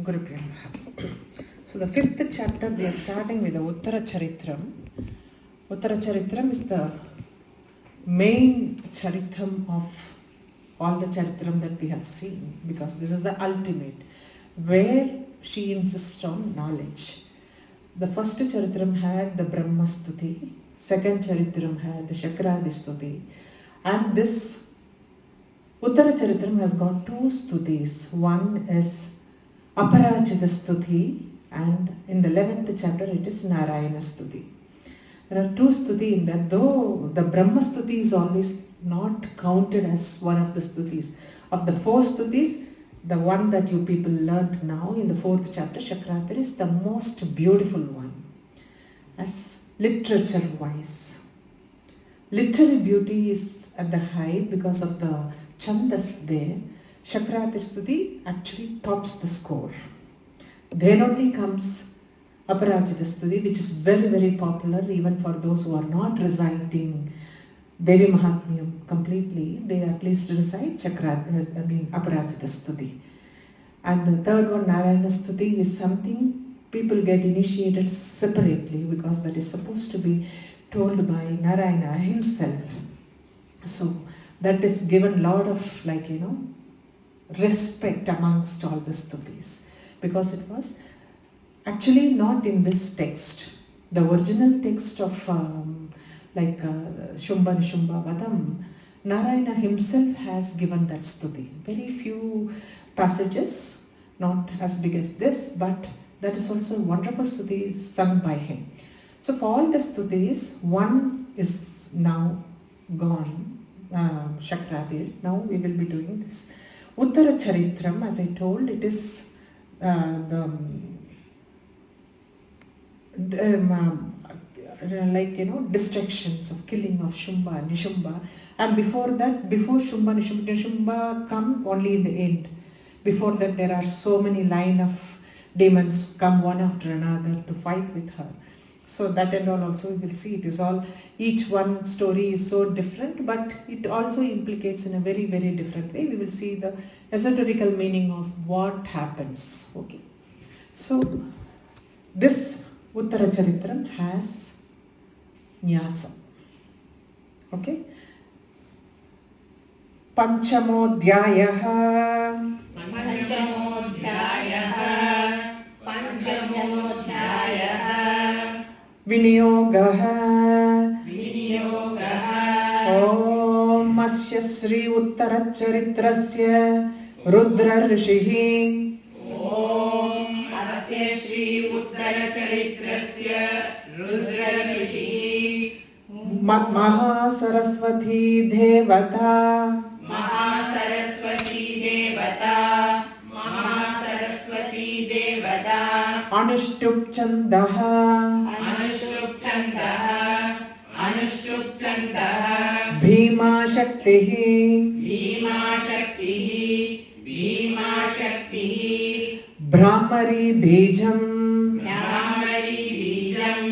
Gurupya Namaha. So the fifth chapter we are starting with the Uttara Charitram. Uttara Charitram is the main charitram of all the charitram that we have seen, because this is the ultimate, where she insists on knowledge. The first charitram had the Brahma Stuti, second charitram had the Shakradi Stuti, and this Uttara Charitram has got two stutis. One is Aparajita Stuti, and in the 11th chapter it is Narayana Stuti. There are two stuti in that, though the Brahma Stuti is always not counted as one of the stutis. Of the four stutis, the one that you people learned now in the 4th chapter, Shakrati, is the most beautiful one, as literature wise. Literary beauty is at the height because of the chandas there. Shakrati Stuti actually tops the score. Then only comes Aparajita Stuti, which is very, very popular even for those who are not reciting Devi Mahatmyam completely. They at least recite Aparajita Stuti. And the third one, Narayana Stuti, is something people get initiated separately, because that is supposed to be told by Narayana himself. So that is given a lot of respect amongst all the stutis, because it was actually not in this text. The original text of Shumba Nishumba Vadam, Narayana himself has given that stuti. Very few passages, not as big as this, but that is also a wonderful stuti sung by him. So for all the stutis, one is now gone, Shakrati. Now we will be doing this. Uttara Charitram, as I told, it is destructions of killing of Shumba, Nishumba, and before that, before Shumba, Nishumba come only in the end. Before that, there are so many line of demons come one after another to fight with her. So that and all also we will see. It is all, each one story is so different, but it also implicates in a very, very different way. We will see the esoterical meaning of what happens. Okay. So this Uttara Charitram has Nyasa. Okay. Panchamodhyayaha. Viniyogaha. Om Asya Sri Uttara Charitrasya Rudra Rishihi. Om Asya Shri Uttara Charitrasya Rudra Rishihi. Mahasaraswati Devata. Mahasaraswati Devata. Mahasaraswati Devata. Anushtup Chandaha. Anushtup Chandaha. Anushtup Chandaha. Bhima Shaktihi. Bhima Shaktihi. Bhima Shaktihi. Brahmari Bijam. Brahmari Bijam.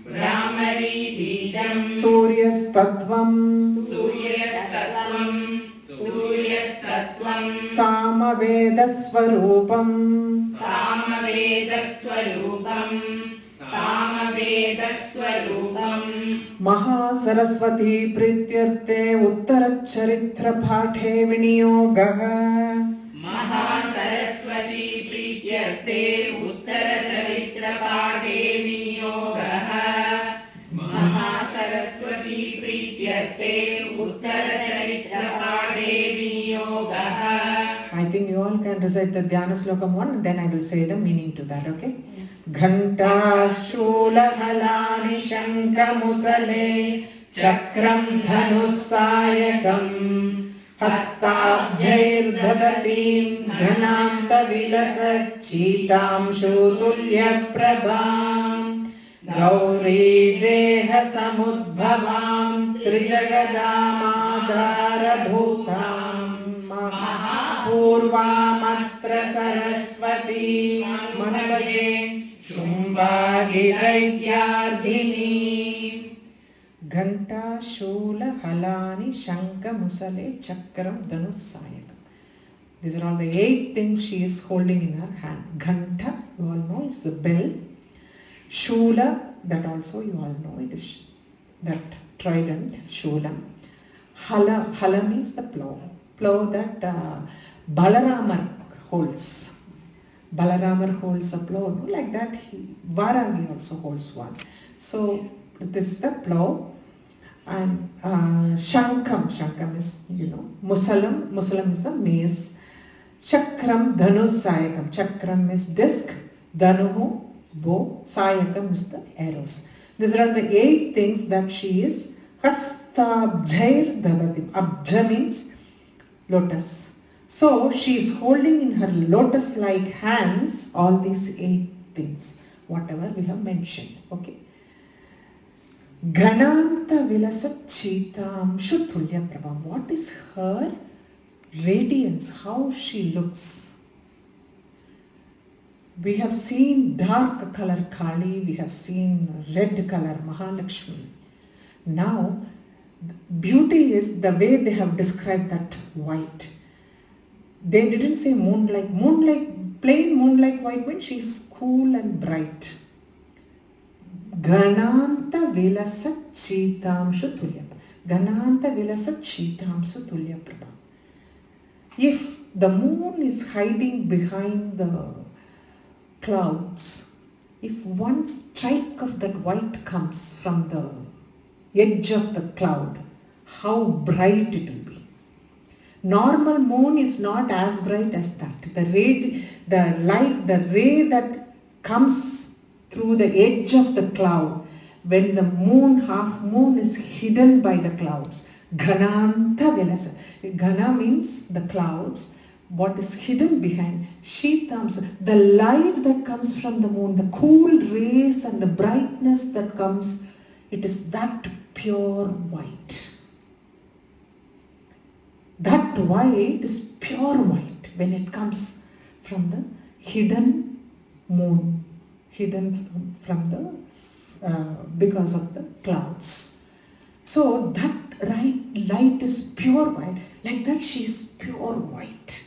Brahmari Bijam. Suryas Tattvam. Suryas Tattvam. Suryas Tattvam. Samaveda Swarupam. Samaveda Swarupam. Samaveda Swarupam. Mahasaraswati Prityarte Uttara Charitra Pathe Viniyogaha. Mahasaraswati Prityarte Uttara Charitra Pade Viniyogaha. Mahasaraswati Prityarte Uttara Charitra Pade Viniyogaha. I think you all can recite the Dhyana Slokam 1, and then I will say the meaning to that, okay? Ghanta Shula Halani Shanka Musale Chakram Dhanusayakam Hastabjair Dhadatim Dhananta Vilasat Chitam Shutulya Prabham Gauri Deha Samudbhavam Trijagadam Bhutam Mahapurvamatra Saraswati Manavade Shumbhagi Daityardhini. Ghanta Shula Halani Shanka Musale Chakram Dhanusayakam. These are all the 8 things she is holding in her hand. Ghanta, you all know, is the bell. Shula, that also you all know, it is that trident, Shula. Hala means the plow. Plow that Balaramar holds. Balaramar holds a plow. No? Like that, Varangi also holds one. So this is the plow. And Shankam is, Musalam is the mace. Chakram, Dhanu, Sayakam. Chakram is disc, Dhanuhu, bow, Sayakam is the arrows. These are the 8 things that she is. Hastabjair Dadati. Abja means lotus. So she is holding in her lotus-like hands all these 8 things, whatever we have mentioned. Okay. Gananta Vilasat Chitam Shutulya Prabha. What is her radiance? How she looks? We have seen dark color Kali, we have seen red color Mahalakshmi. Now, beauty is the way they have described that white. They didn't say moonlight. Moonlight, plain moonlight white means she is cool and bright. Gananta Vilasat Chitamshu Tulya. Gananta Vilasat Chitamshu Tulya Prabha. If the moon is hiding behind the clouds, if one strike of that white comes from the edge of the cloud, how bright it will be. Normal moon is not as bright as that. The ray that comes through the edge of the cloud, when the moon, half moon is hidden by the clouds. Ghananta Vilasa. Ghana means the clouds. What is hidden behind? Shitamsa. The light that comes from the moon, the cool rays and the brightness that comes, it is that pure white. That white is pure white when it comes from the hidden moon, hidden from the because of the clouds. So that light is pure white. Like that she is pure white.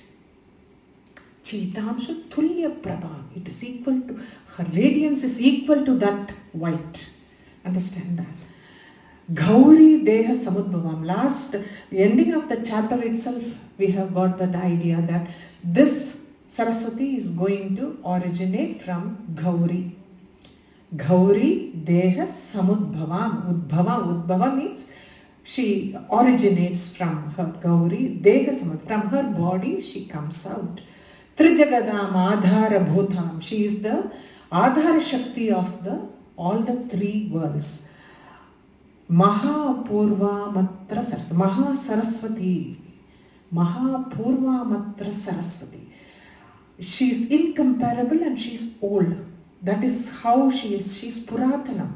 Chitamsha Tulya Prabha. It is equal to, her radiance is equal to that white. Understand that. Gauri Deha Samudbhavam. Last ending of the chapter itself, we have got that idea that this Saraswati is going to originate from Gauri. Gauri Deha Samudbhavam. Udbhava means she originates from her. Gauri Deha Samud. From her body she comes out. Trijagadam Adhara Bhutam. She is the Adhara Shakti of all the 3 worlds. Mahapurva Matra Saraswati. Maha Saraswati. Mahapurva Matra Saraswati. She is incomparable and she is old. That is how she is. She is Puratanam.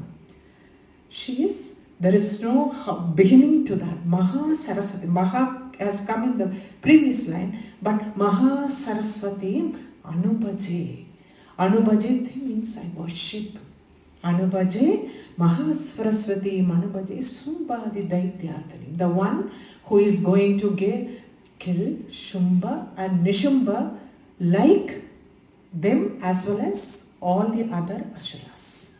She is, there is no beginning to that. Maha Saraswati. Maha has come in the previous line, but Maha Saraswati Anubhaje. Anubhaje means I worship. Anubhaje Maha Saraswati Manubhaje Sumbhadi Daityatani. The one who is going to kill Shumba and Nishumbha like them as well as all the other Asuras.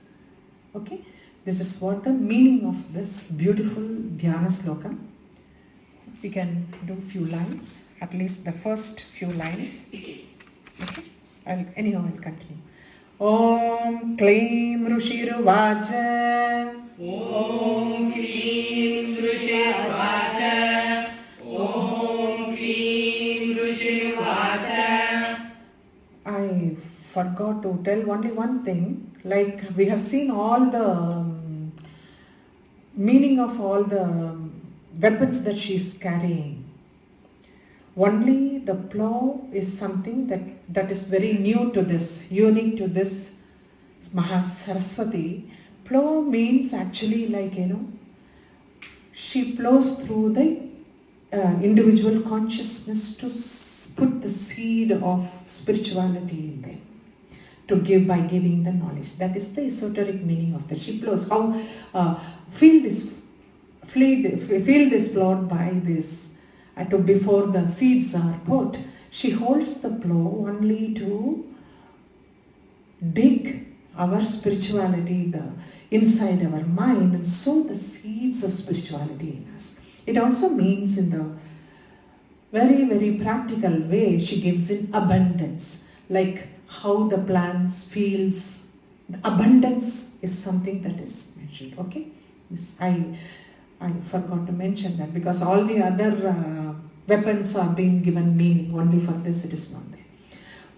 Okay, this is what the meaning of this beautiful Dhyana Slokam. We can do few lines, at least the first few lines. Okay, I'll continue. Om Kleem Rushiruvacha. Om Kleem Rushiruvacha. Om Kleem Rushiruvacha. I forgot to tell only one thing. Like we have seen all the meaning of all the weapons that she is carrying. Only the plow is something that is very new to this, unique to this Maha Saraswati. Plow means actually like, she plows through the individual consciousness to put the seed of spirituality in them, to give by giving the knowledge. That is the esoteric meaning of the she plows. How field is plowed by this. Before the seeds are put, She holds the plow only to dig our spirituality inside our mind and sow the seeds of spirituality in us. It also means in the very, very practical way, she gives in abundance, like how the plants feels. The abundance is something that is mentioned. Okay, I forgot to mention that because all the other weapons are being given meaning. Only for this it is not there.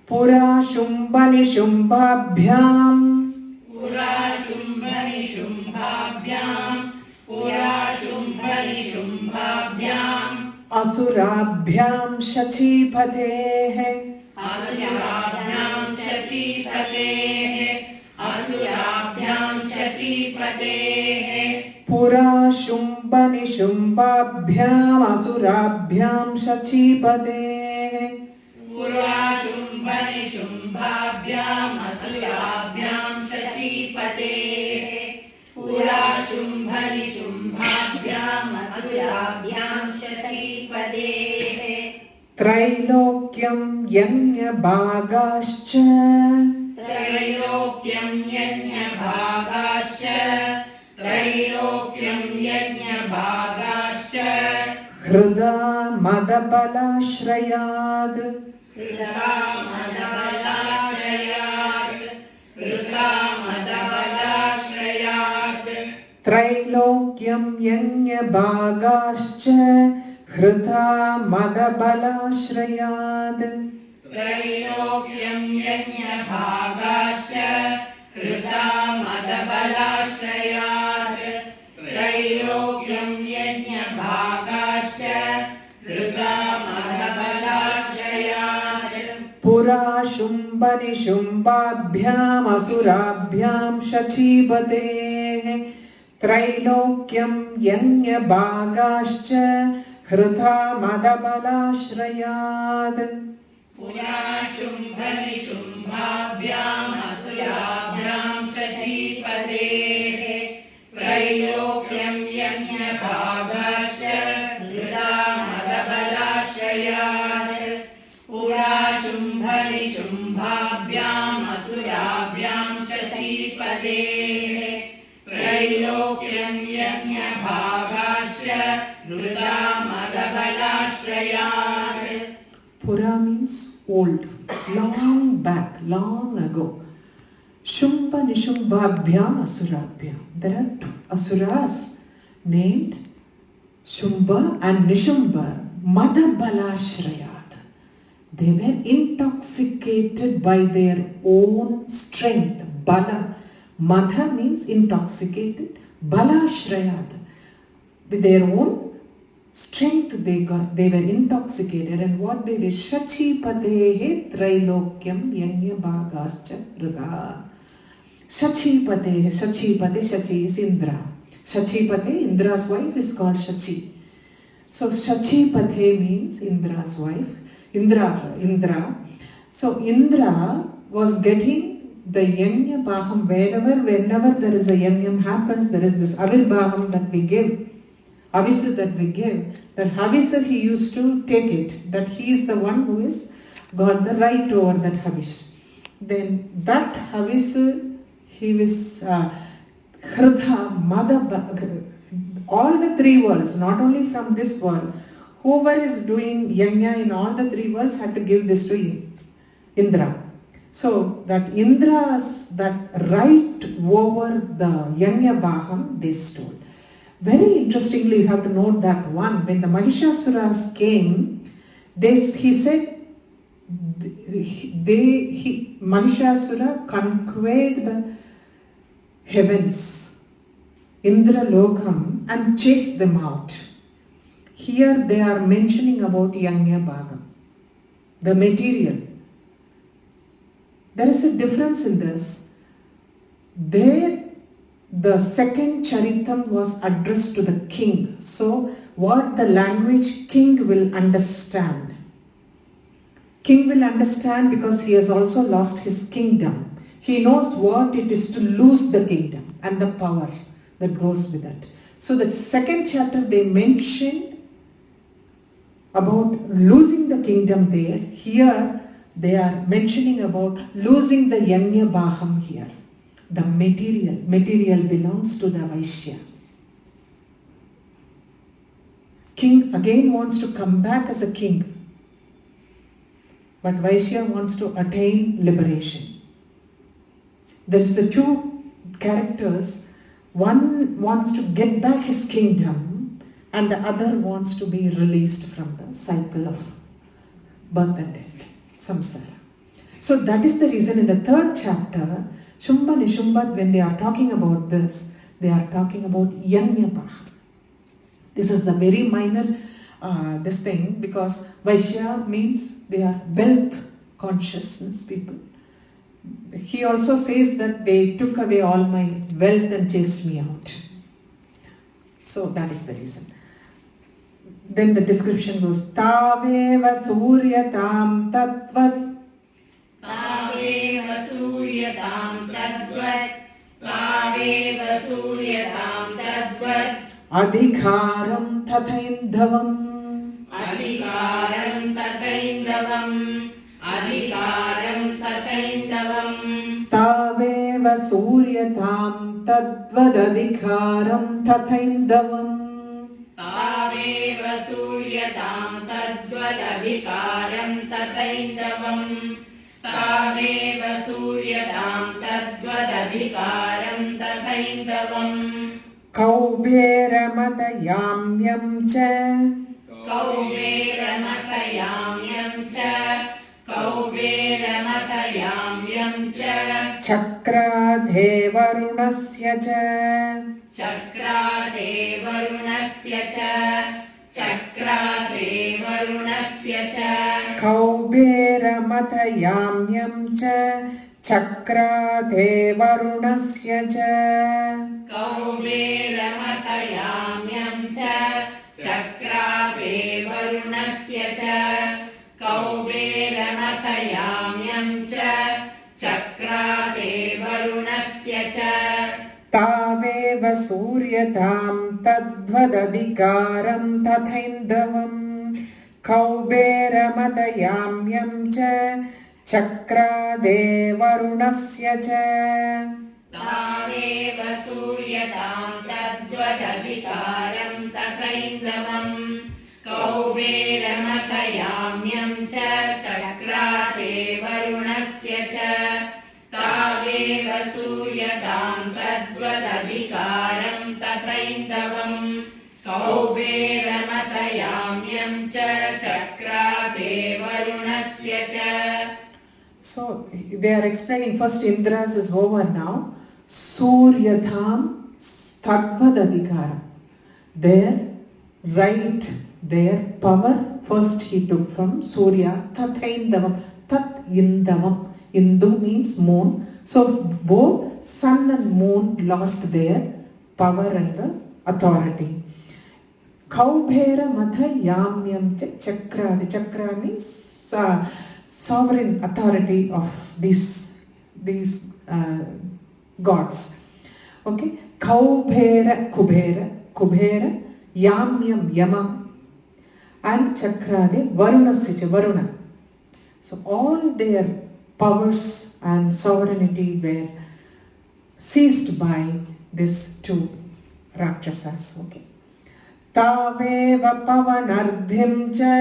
Pura Shumbani Shumbhabhyam. Pura Shumbani Shumbhabhyam. Pura Shumbani Shumbhabhyam. Asurabhyam Shachipatehe. Asurabhyam Shachipatehe. Asurabhyam Shachipatehe. Pura Shumbani Shumbhabhyam Asurabhyam Shachipatehe. Pura Shumbani Shumbhabhyam Asurabhyam Shachipatehe. Pura Shumbani Shumbhabhyam Asurabhyam Shachipatehe. Trailokyam Yanya Bhagascha. Trailokyam Yanya Bhagascha. Trailokyam Yanya Bhagascha. Hrida Madabalashrayad. Hrida Madabalashrayad. Hrida Madabalashrayad. Trailokyam Yanya Bhagascha. Hrida Madabalashrayad. Trailokyam Yanya Bhagascha. Hrida Madabalashrayad. Trailokyam Yanya Bhagascha. Hrida Madabalashrayad. Pura Shumbani Shumbhabhyam Asurabhyam Shachipatehe. Trailokyam Yanya Bhagascha. Hrida Madabalashrayad. Pura Shumbani Shumbhabhyam Asurabhyam Shachipatehe. Trailokyam Yanya Bhagascha. Hrida Madabalashrayad. Pura Shumbani Shumbhabhyam Asurabhyam Shachipatehe. Trailokyam Yanya Bhagascha. Hrida Madabalashrayad. Pura means old, long back, long ago. Shumba Nishumbhabhyam Asurabhyam. There are two asuras named Shumba and Nishumbha, Madabalashrayad. They were intoxicated by their own strength. Bala. Madha means intoxicated. Balashrayad. With their own strength they were intoxicated, and what they did, Shachipatehe Trailokyam Yanya Bhagascha Hrida. Shachipatehe, Shachi is Indra. Shachipate, Indra's wife, is called Shachi. So Shachipate means Indra's wife. Indra. So Indra was getting the Yanya Baham whenever there is a Yanyam happens, there is this Avirbaham that we give. Havisa that we give, that Havisa he used to take it, that he is the one who is got the right over that Havish. Then that Havisa, he was Hridha, Mother, all the three worlds, not only from this world, whoever is doing Yanya in all the three worlds had to give this to Indra. So that Indra's, that right over the Yanya Baham, they stole. Very interestingly, you have to note that one, when the Mahishasuras came, he said, Mahishasura conquered the heavens, Indra Lokam, and chased them out. Here they are mentioning about Yanya Bhagam, the material. There is a difference in this. There, the second charitam was addressed to the king. So, what the language king will understand. King will understand because he has also lost his kingdom. He knows what it is to lose the kingdom and the power that goes with it. So, the second chapter they mentioned about losing the kingdom there. Here they are mentioning about losing the Yanya Baham here. The material belongs to the Vaishya. King again wants to come back as a king, but Vaishya wants to attain liberation. There is the two characters. One wants to get back his kingdom, and the other wants to be released from the cycle of birth and death, samsara. So that is the reason in the 3rd chapter, Shumba Nishumbat, when they are talking about this, they are talking about Yanyabah. This is the very minor this thing, because Vaishya means they are wealth consciousness people. He also says that they took away all my wealth and chased me out. So that is the reason. Then the description goes, Taveva Suryatam Tatvat. Taveva Suryatam Tatvat. Taveva Suryatam Tatvat. Adhikaram Tathaindavam. Adhikaram Tathaindavam. Adhikaram Tathaindavam. Taveva Suryatam Tadvad Adhikaram Tathaindavam. Taveva Suryatam Tadvad Adhikaram Tathaindavam. Taveva Suryatam Tadvad Adhikaram Tathaindavam. Kaubera Matayamyam Cha. Kaubera Matayamyam Cha. Kaubera Matayamyam Cha. Chakradhe Varunasya Cha. Chakradhe Varunasya Cha. Chakradhe Varunasya Cha. Kaubera Matayamyam Cha. Chakradhe Varunasya Cha. Kaubera Matayamyam Cha. Chakradhe Varunasya Cha. Kaubera Matayamyam Cha. Chakradhe Varunasya Cha. Taveva Suryatam Tadvadadhikaram Tathaindavam. Kaubera Matayamyam Cha. Chakradhe Varunasya Cha. Taveva Suryatam Tadvadadhikaram Tathaindavam. Kaubera Matayamyam Cha. Chakradhe Varunasya Cha. Taveva Suryatam Tadvadadhikaram Tathaindavam. Kaubera Matayamyam Cha. Chakradhe Varunasya Cha. So they are explaining first Indra's is over now. Suryatham Tadvadadhikaram. Their right, their power, first he took from Surya. Tathaindavam. Tat Indavam. Indu means moon. So both sun and moon lost their power and the authority. Kaubhera Matha Yamyam Chakra. The Chakra means sovereign authority of these gods. Okay. Kaubhera Kubhera Yamyam Yamam and Chakrade Varunasya Varuna. So all their powers and sovereignty were seized by these two Rakshasas. Okay. Taveva Pavanardhim Cha.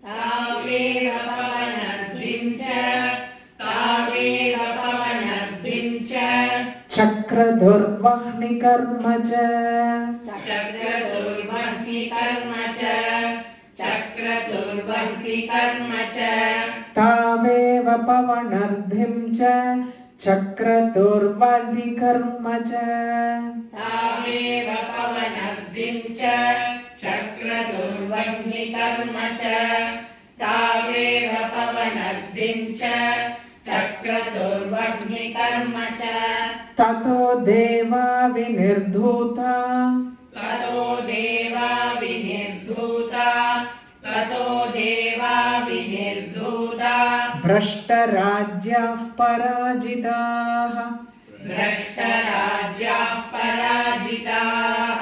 Taveva Pavanardhim Cha. Taveva Pavanardhim Cha. Chakradurvahni Karma Cha. Chakradurvahni Karma Cha. Chakradurvahni Karma Cha. Taveva Pavanardhim Cha. Chakradurvahni Karma Cha. Taveva Pavanardhim Cha. Chakradurvahni Karma Cha. Taveva Pavanardhim Cha. Chakradurvahni Karma Cha. Tato Deva Vinirdhuta. Tato Deva Vinirdhuta. Tato Deva Vinirdhuta. Brashtarajyah Parajitah. Brashtarajyah Parajitah.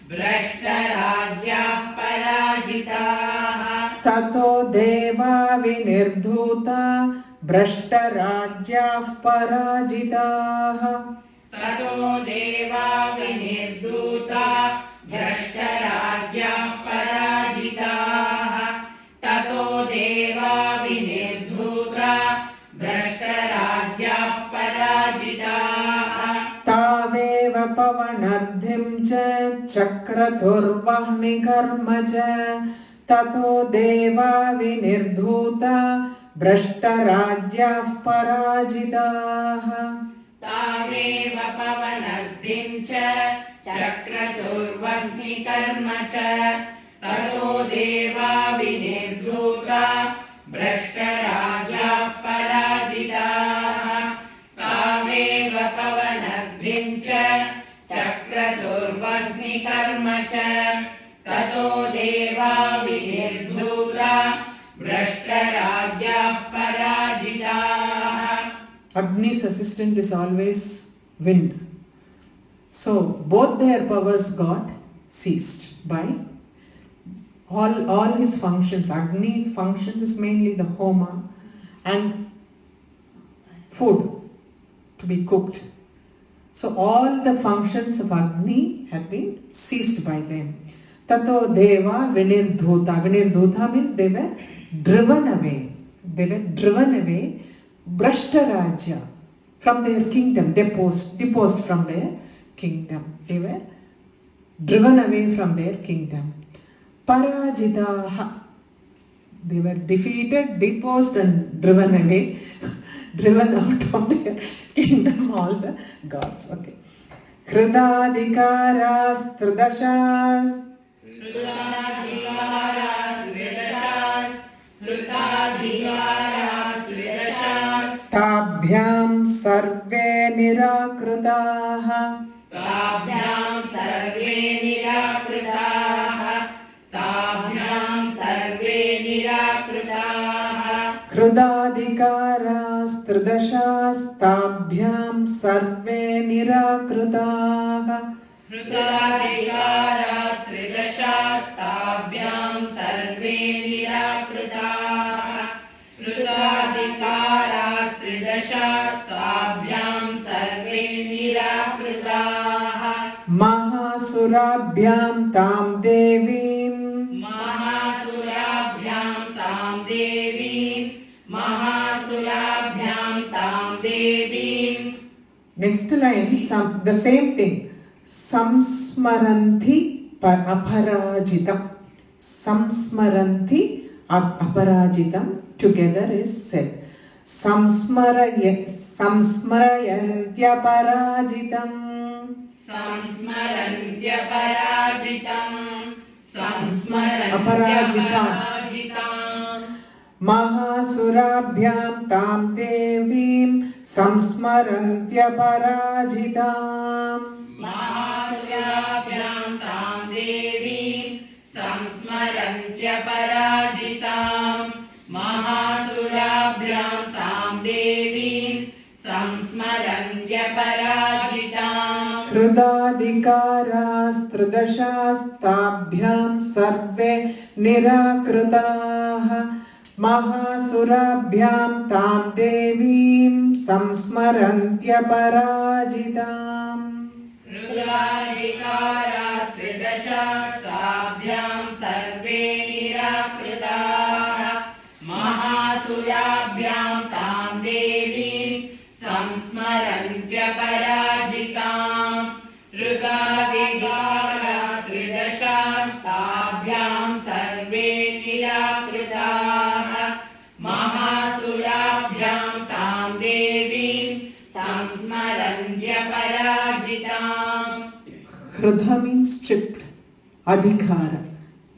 Brashtarajyah Parajitah. Tato deva vinirduta brashtarajyah parajitaha. Tato deva vinirduta brashtarajyah parajitaha. Tato deva vinirduta brashtarajyah parajitaha. Tadeva pavanadhim cha chakraturvahni karma cha tato deva vinirduta brashtarajyah parajitaha. Tameva pavanadhim cha chakraturvahni karma cha tato deva vinirduta brashtarajyah parajitaha. Tameva pavanadhim cha chakraturvahni karma cha tato deva vinirduta brashtarajyah parajitaha. Agni's assistant is always wind. So both their powers got ceased by all his functions. Agni functions is mainly the homa and food to be cooked. So all the functions of Agni have been ceased by them. Tato deva vinirdhuta. Vinirdhuta means they were driven away. They were driven away. Brashtarajya from their kingdom, deposed from their kingdom. They were driven away from their kingdom. Parajitaha. They were defeated, deposed and driven away, driven out of their kingdom, all the gods. Okay. Kridadikaras tridashas. Tabhyam sarve nirakritaha. Tabhyam sarve nirakritaha. Tabhyam sarve nirakritaha. Kridadikaras tridashas tabhyam sarve nirakritaha. Kridadikaras tridashas tabhyam sarve nirakritaha. Kridadikaras tridashas tabhyam sarve nirakritaha. Mahasurabhyam tam devim. Mahasurabhyam tam devim. Mahasurabhyam tam devim. Next line, the same thing. Samsmaranti aparajitam. Samsmaranti aparajitam together is said. Samsmarayantya-parajitam. Samsmarantya-parajitam. Samsmarantya-parajitam. Mahasurabhyam tam devim samsmarantya-parajitam. Mahasurabhyam tam devim samsmarantya-parajitam. Mahasurabhyam tam devim samsmarantya-parajitam. Kridadikaras tridashas tabhyam sarve nirakritaha. Mahasurabhyam tam devim samsmarantya-parajitam. Kridadikaras tridashas tabhyam sarve nirakritaha. Mahasurabhyam tam devim samsmarantya-parajitam. Kridadikaras tridashas tabhyam sarve nirakritaha. Mahasurabhyam tam devim samsmarantya-parajitam. Kridha means stripped. Adhikara,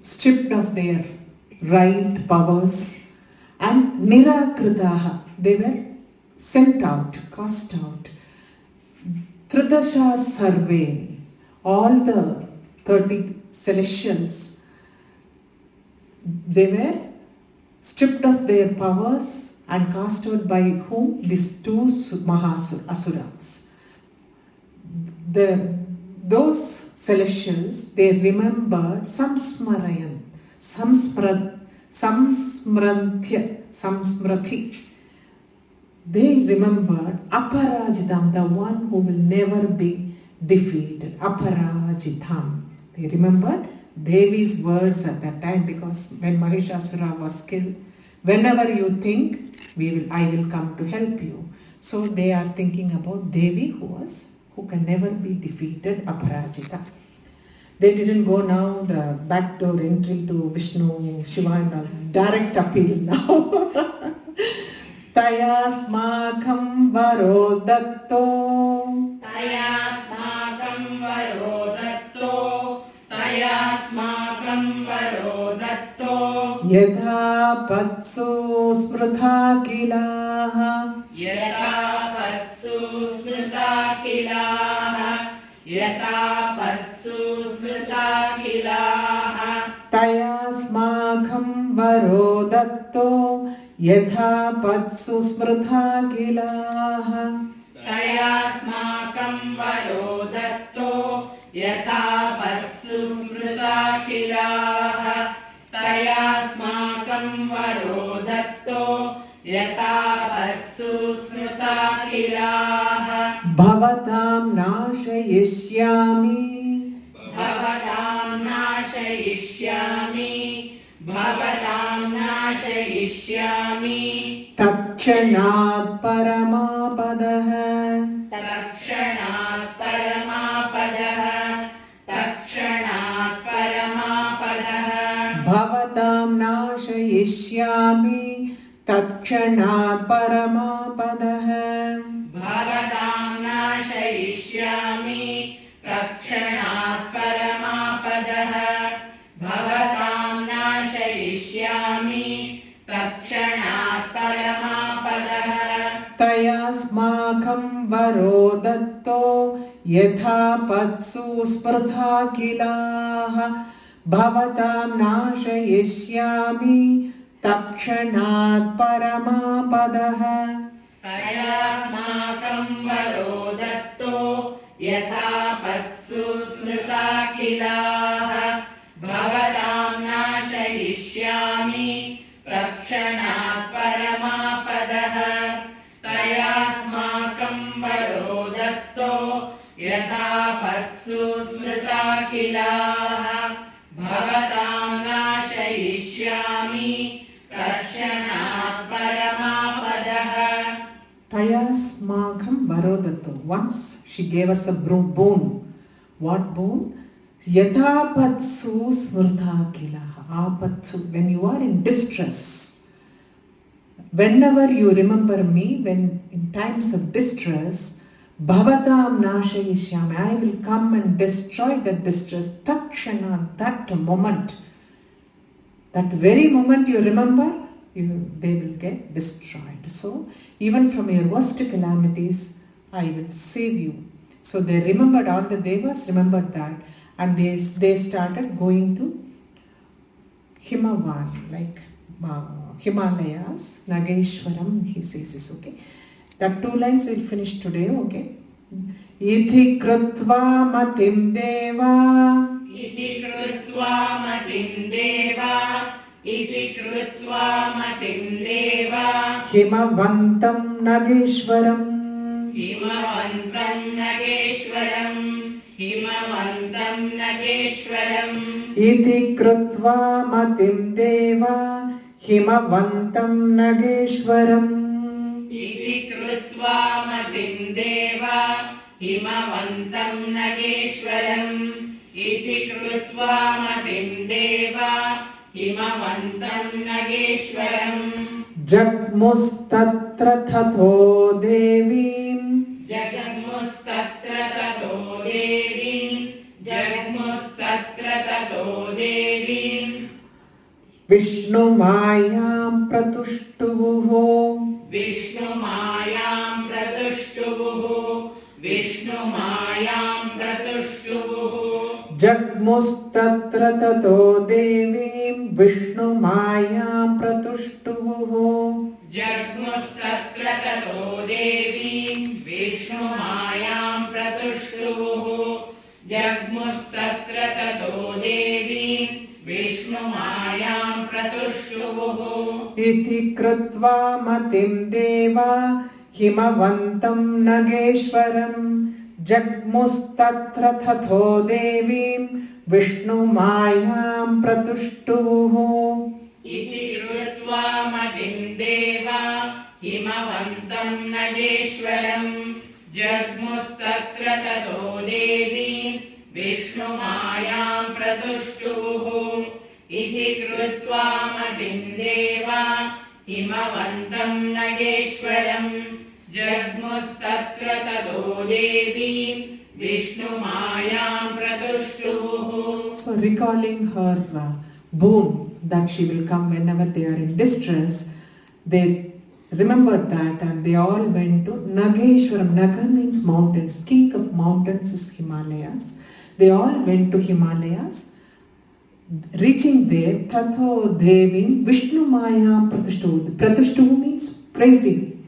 stripped of their right powers. And nirakritaha, they were sent out, cast out. Tridasha sarve, all the 30 celestials, they were stripped of their powers and cast out by whom? These two asuras. Those celestials, they remembered samsmarayan. samsmriti. They remembered Aparajitam, the one who will never be defeated. Aparajitam. They remembered Devi's words at that time, because when Mahishasura was killed, whenever you think, I will come to help you. So they are thinking about Devi who can never be defeated, Aparajita. They didn't go now the backdoor entry to Vishnu, Shiva and all. Direct appeal now. Tayasmakam varo datto. Tayasmakam varo datto. Tayasmakam varo datto. Yatha patsu smrutha kilaha. Yatha patsu smrutha kilaha. Yatha patsu smrutha kilaha. Tayasmakam varo datto. Yatha patsu smrutha kilaha. Tayasmakam varo datto. Yatha patsu smrutha kilaha. Tayasmakam varo datto. Yatha patsu smrutha kilaha. Bhavatam nashayishyami. Bhavatam nashayishyami. Bhavatam nashayishyami. Takshanat paramapadah. Takshanat paramapadah. Takshanat paramapadah. Bhavatam nashayishyami. Takshanat paramapadah. Bhavatam nashayishyami. Takshanat paramapadah. Bhavatam nashayishyami. Takshanat paramapadah. Tayasmakam varo datto. Yatha patsu spratha kilaha. Bhavatam nashayishyami. Takshanat paramapadah. Tayasmakam varo datto. Yatha patsu smrutha kilaha. Bhavatam nashayishyami. Takshanat paramapadah. Tayasmakam varo datto. Yatha patsu smrutha kilaha. Bhavatam nashayishyami. Takshanat paramapadah. Tayasmakam varo datto. Once she gave us a boon. What boon? Yatha patsu smrutha kilaha. Apatsu. When you are in distress, whenever you remember me, when in times of distress, bhavatam nashayishyami, I will come and destroy that distress. Takshana, that moment, that very moment you remember, they will get destroyed. So even from your worst calamities, I will save you. So they remembered, all the devas remembered that, and they started going to Himavan, like Himalayas, Nageshwaram, he says this, okay. That 2 lines we'll finish today, okay. Iti krutva matim deva. Iti krutva matim deva. Iti krutva matim deva. Himavantam Nageshwaram. Himavantam Nageshwaram. Himavantam Nageshwaram. Iti krutva matim deva. Himavantam Nageshwaram. Iti krutva matim deva. Himavantam Nageshwaram. Iti krutva matim deva. Himavantam Nageshwaram. Jagmustatra tatho devim. Jagamustatra tato devim. Jagamustatra tato devim. Vishnu mayam pratushtuvuho. Vishnu mayam pratushtuvuho. Vishnu mayam pratushtuvuho. Jagmustatra tato devim. Vishnu mayam pratushtuvuho. Jagmustatra tato devim. Vishnu mayam pratushtuvuho. Jagmustatra tato devim. Vishnu mayam pratushtuvuho. प्रतुष्टुवुः इति कृत्वा मतिं देवा हिमवन्तं नगेश्वरं जग्मुस्तत्र ततो देवीं विष्णुमायां प्रतुष्टुवुः इति कृत्वा मतिं देवा हिमवन्तं नगेश्वरं जग्मुस्तत्र ततो देवीं विष्णुमायां प्रतुष्टुवुः इति कृत्वा मतिं देवा हिमवन्तं नगेश्वरं जग्मुस्तत्र ततो देवीं विष्णुमायां प्रतुष्टुवुः. So recalling her boon that she will come whenever they are in distress, they remembered that and they all went to Nageshwaram. Nagar means mountains. King of mountains is Himalayas. They all went to Himalayas. Reaching there, Tato Devim Vishnu Maya Pratushtuvu. Pratushtuvu means praising.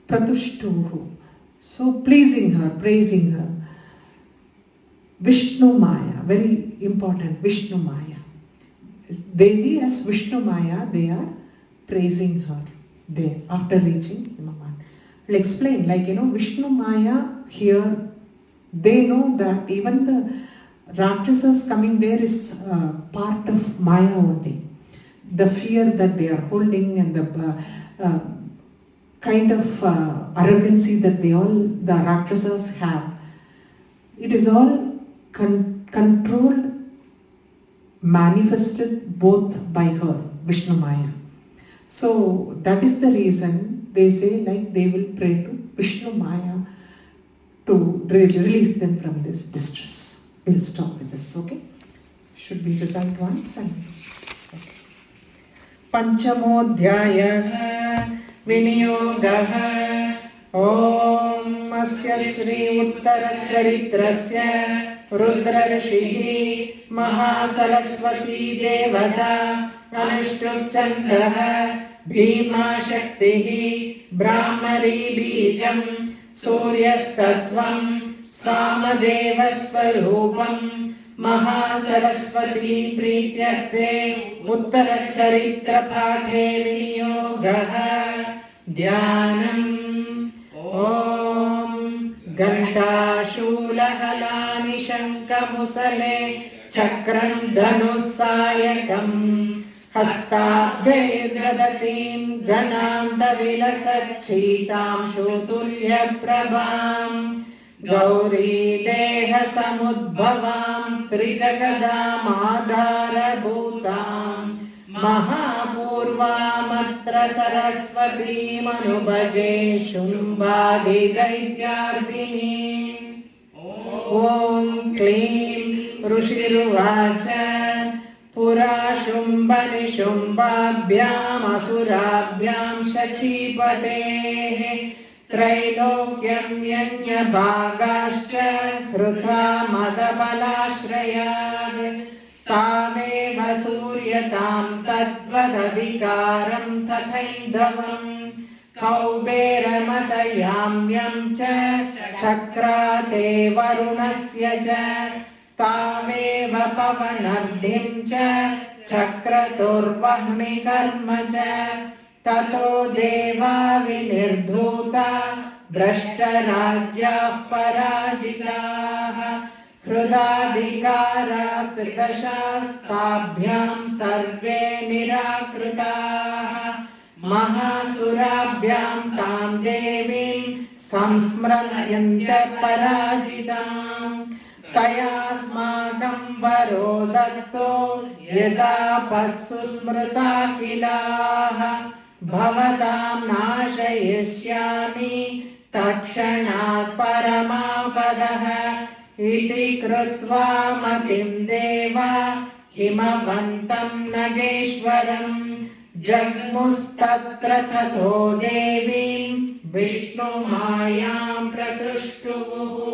Pratushtuvu. So pleasing her, praising her. Vishnu Maya, very important, Vishnu Maya. Devi as Vishnu Maya, they are praising her there after reaching Himavan. I'll explain, Vishnu Maya here, they know that even the Rakshasas coming there is part of Maya only. The fear that they are holding and the kind of arrogancy that the Rakshasas have, it is all controlled, manifested both by her, Vishnu Maya. So that is the reason they say they will pray to Vishnu Maya to release them from this distress. We'll stop with this, okay? Should we recite once? Okay. Panchamodhyaya Vinyogaha Om Asya Sri Uttara Charitrasya Rudra Rishihi Mahasaraswati Devata Anushtup Chandraha Bhima Shaktihi Brahmari Bijam Suryastatvam Samadevasvarupam Mahasaraswati Prityarthe Uttara Charitra Pathe Vinyogaha Dhyanam Om Ganta Shulahalani Shankamusale Chakram Dhanusayakam Hastabjayadadatim Ganam Davilasachhitam Shutulya Prabham Gauri Deha Samudbhavam Trijagadam Adhara Bhutam Mahapurvamatra Saraswati Manubhaje Shumbhadi Daityardhini Om Klim Rushiruvacha Pura Shumbani Shumbhabhyam Asurabhyam Shachipatehe Trailokyam Yanya Bhagascha Hrudha Madabalashrayad Tameva Suryatam Tadvadadikaram Tathaidhavam Kauberamatayaamyam Cha Chakrate Varunasya Cha Tameva Pavanardhim Cha Chakraturvahni Karma Cha Tato Deva Vinirdhuta Brashtarajyah Parajitaha Hrudadikara Sridashastabhyam Sarve Nirakritaha Mahasurabhyam Tam Devim Samsmrayantya Parajitam Tayasmakam Varo Datto Yada Patsu Smrta Kilaha Bhavatam Nashayishyami Takshanat Paramapadaha Iti Krutva Matim Deva Himavantam Nageshwaram Jagmustatra Tato Devim Vishnu Mayam Pratushtuvuhu